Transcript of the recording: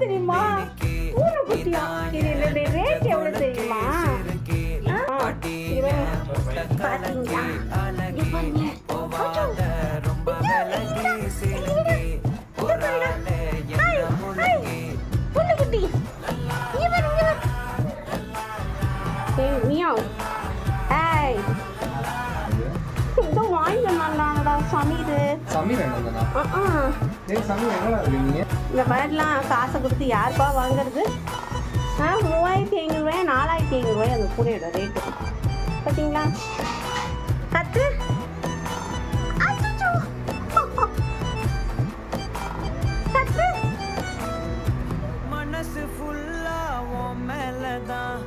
தெரியுமா? பூனைக்குட்டியா? இது ரேட் எவ்வளவு தெரியுமா? பாத்தீங்களா? பூனைக்குட்டி இந்த மாதிரிலாம் காசை கொடுத்து யாருப்பா வாங்குறது? 3500 4500 அந்த பூனையோட ரேட்டு பார்த்தீங்களா? கத்து கத்து மனசு ஃபுல்லா மேலதான்